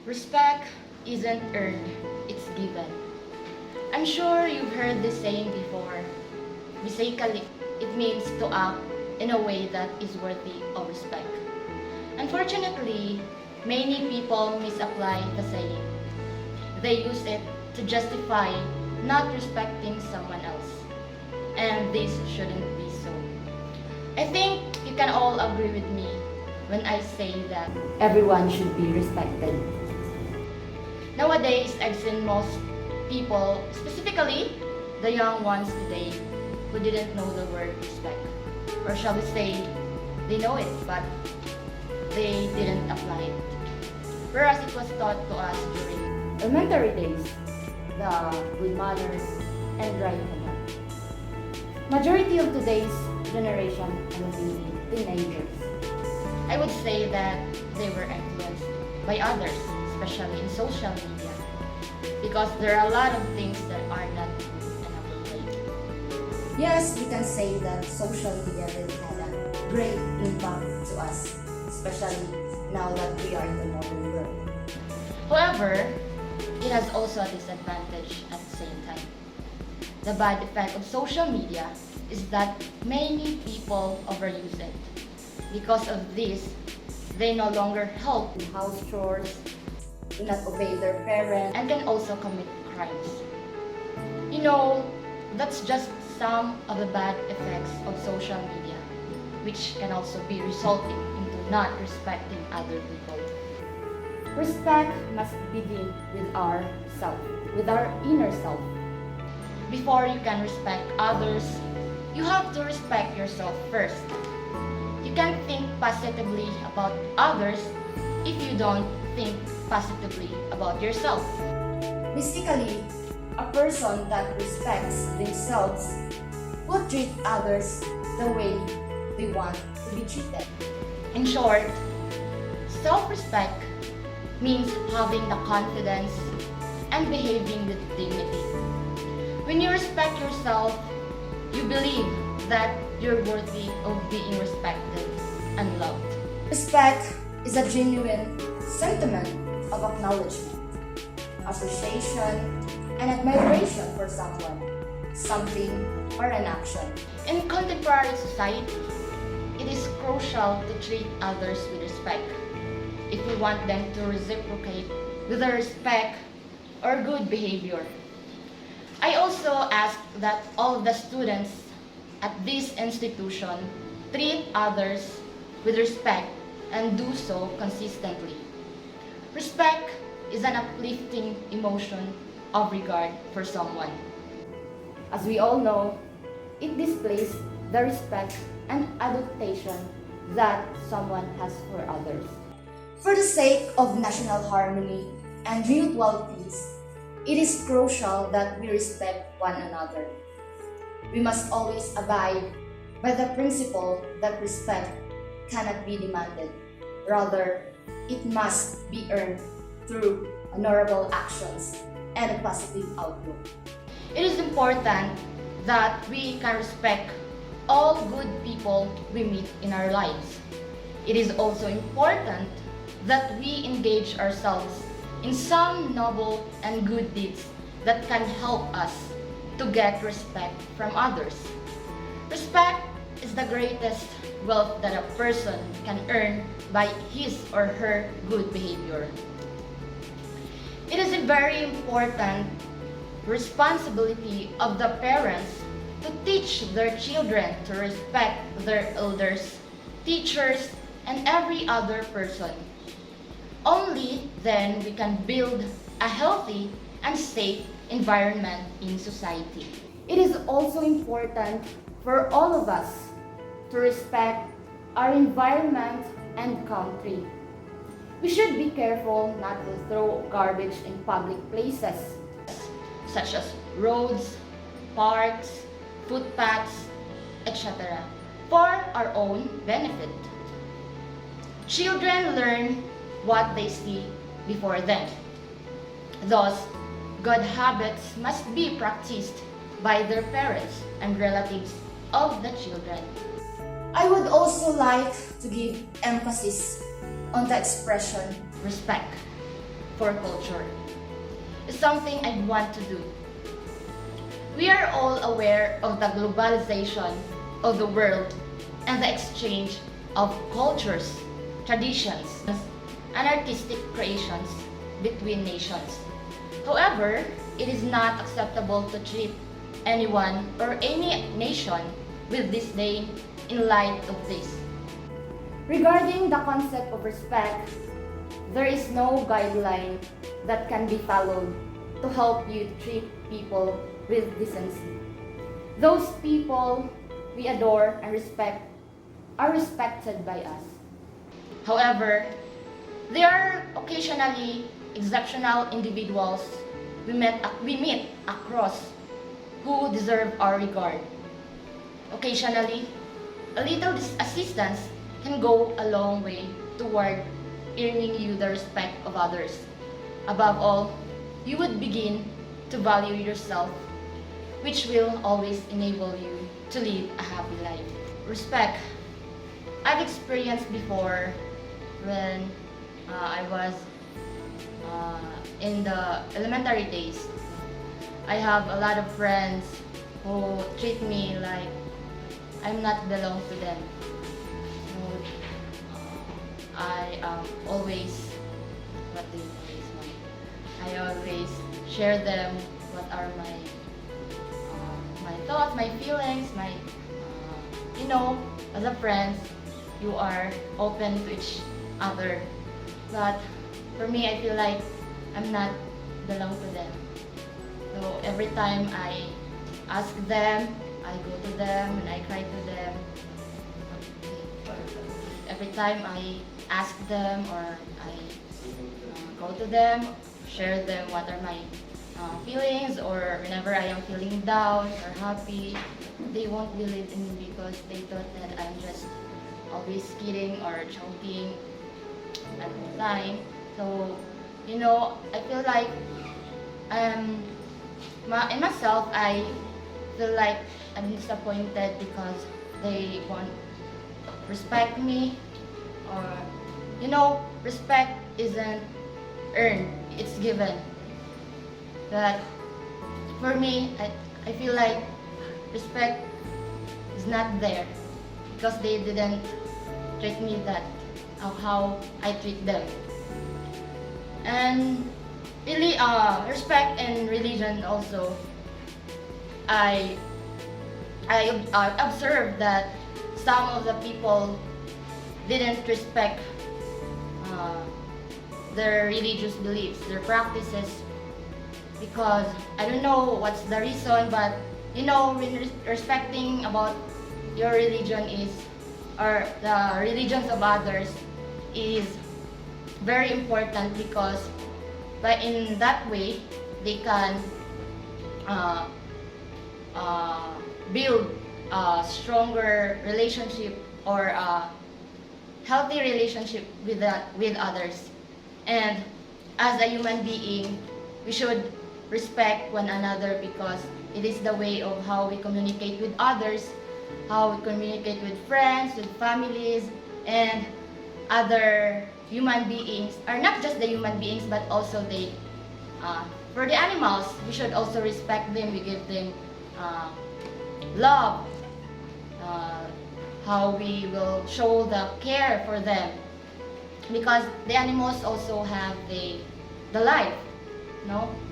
Respect isn't earned, it's given. I'm sure you've heard this saying before. Basically, it means to act in a way that is worthy of respect. Unfortunately, many people misapply the saying. They use it to justify not respecting someone else. And this shouldn't be so. I think you can all agree with me when I say that everyone should be respected. Nowadays, I've seen most people, specifically the young ones today, who didn't know the word respect. Or shall we say, they know it, but they didn't apply it. Whereas it was taught to us during elementary days, the good manners and right conduct. Majority of today's generation are teenagers. I would say that they were influenced by others, especially in social media, because there are a lot of things that are not good and appropriate. Yes, we can say that social media really had a great impact to us, especially now that we are in the modern world. However, it has also a disadvantage at the same time. The bad effect of social media is that many people overuse it. Because of this, they no longer help in house chores, do not obey their parents, and can also commit crimes. You know, that's just some of the bad effects of social media, which can also be resulting into not respecting other people. Respect must begin with our self, with our inner self. Before you can respect others, you have to respect yourself first. You can't think positively about others if you don't think positively about yourself. Basically, a person that respects themselves will treat others the way they want to be treated. In short, self-respect means having the confidence and behaving with dignity. When you respect yourself, you believe that you're worthy of being respected and loved. Respect is a genuine sentiment of acknowledgement, appreciation, and admiration for someone, something, or an action. In contemporary society, it is crucial to treat others with respect if we want them to reciprocate with the respect or good behavior. I also ask that all the students at this institution treat others with respect and do so consistently. Respect is an uplifting emotion of regard for someone. As we all know, it displays the respect and adaptation that someone has for others. For the sake of national harmony and mutual peace, it is crucial that we respect one another. We must always abide by the principle that respect cannot be demanded. Rather, it must be earned through honorable actions and a positive outlook. It is important that we can respect all good people we meet in our lives. It is also important that we engage ourselves in some noble and good deeds that can help us to get respect from others. Respect is the greatest wealth that a person can earn by his or her good behavior. It is a very important responsibility of the parents to teach their children to respect their elders, teachers, and every other person. Only then we can build a healthy and safe environment in society. It is also important for all of us to respect our environment and country. We should be careful not to throw garbage in public places, such as roads, parks, footpaths, etc., for our own benefit. Children learn what they see before them. Thus, good habits must be practiced by their parents and relatives of the children. I would also like to give emphasis on the expression Respect. for culture. It's something I want to do. We are all aware of the globalization of the world and the exchange of cultures, traditions, and artistic creations between nations. However, it is not acceptable to treat anyone or any nation with disdain in light of this. Regarding the concept of respect, there is no guideline that can be followed to help you treat people with decency. Those people we adore and respect are respected by us. However, there are occasionally exceptional individuals we meet across who deserve our regard. Occasionally, a little assistance can go a long way toward earning you the respect of others. Above all, you would begin to value yourself, which will always enable you to live a happy life. Respect. I've experienced before when I was in the elementary days. I have a lot of friends who treat me like I'm not belong to them. So, I always, what do you call this one? I always share them what are my thoughts, my feelings, my as a friends, you are open to each other. But for me, I feel like I'm not belong to them. So every time I ask them, I go to them and I cry to them. Every time I ask them or I go to them, share them what are my feelings, or whenever I am feeling down or happy, they won't believe in me because they thought that I'm just always kidding or joking at the time. So, I feel like in myself, I feel like I'm disappointed because they won't respect me, or respect isn't earned, it's given. But for me, I feel like respect is not there because they didn't treat me that how I treat them. And really, respect and religion also. I observed that some of the people didn't respect their religious beliefs, their practices, because I don't know what's the reason, but when respecting about your religion or the religions of others is very important, because in that way they can build a stronger relationship or a healthy relationship with others. And as a human being, we should respect one another because it is the way of how we communicate with others, how we communicate with friends, with families, and other human beings, or not just the human beings, but also for the animals, we should also respect them. We give them love, how we will show the care for them, because the animals also have the life,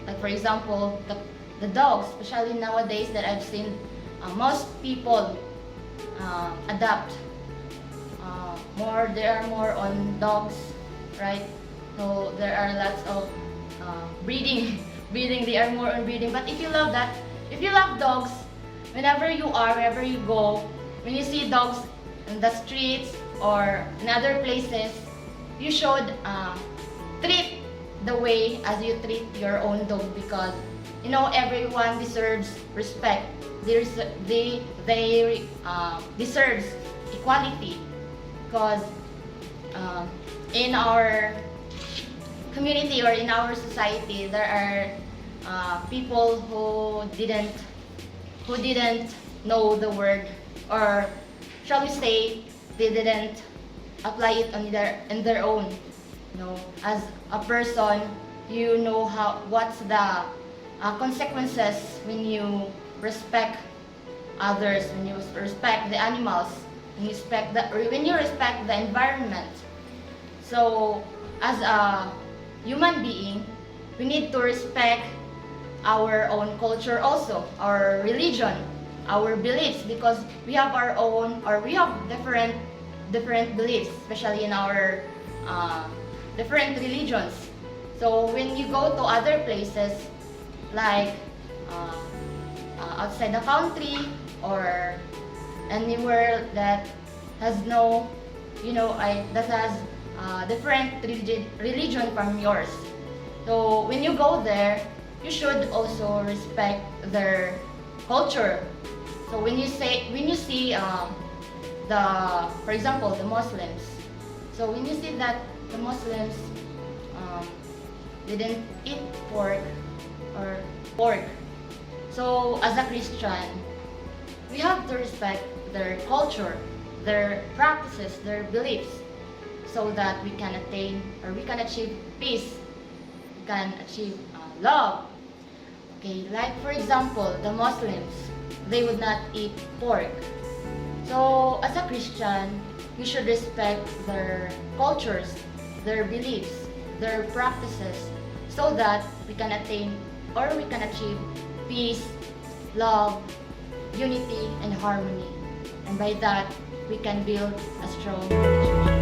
like for example the dogs, especially nowadays that I've seen most people adapt there are more on dogs, right? So there are lots of breeding they are more on breeding. But if you love dogs, wherever you go, when you see dogs in the streets or in other places, you should treat the way as you treat your own dog, because everyone deserves respect. They deserves equality, because in our community or in our society there are people who didn't know the word, or shall we say they didn't apply it in their own. As a person You know what's the consequences when you respect others, when you respect the animals, when you respect the environment. So, as a human being, we need to respect our own culture also, our religion, our beliefs, because we have our own, or we have different beliefs, especially in our different religions. So when you go to other places, like outside the country or anywhere that has no, that has different religion from yours. So when you go there, you should also respect their culture. So when you see for example, the Muslims. So when you see that the Muslims didn't eat pork or pork, so as a Christian, we have to respect their culture, their practices, their beliefs, so that we can attain or we can achieve peace, we can achieve love. Okay, like for example, the Muslims, they would not eat pork. So as a Christian, we should respect their cultures, their beliefs, their practices, so that we can attain or we can achieve peace, love, unity, and harmony. And by that, we can build a strong relationship.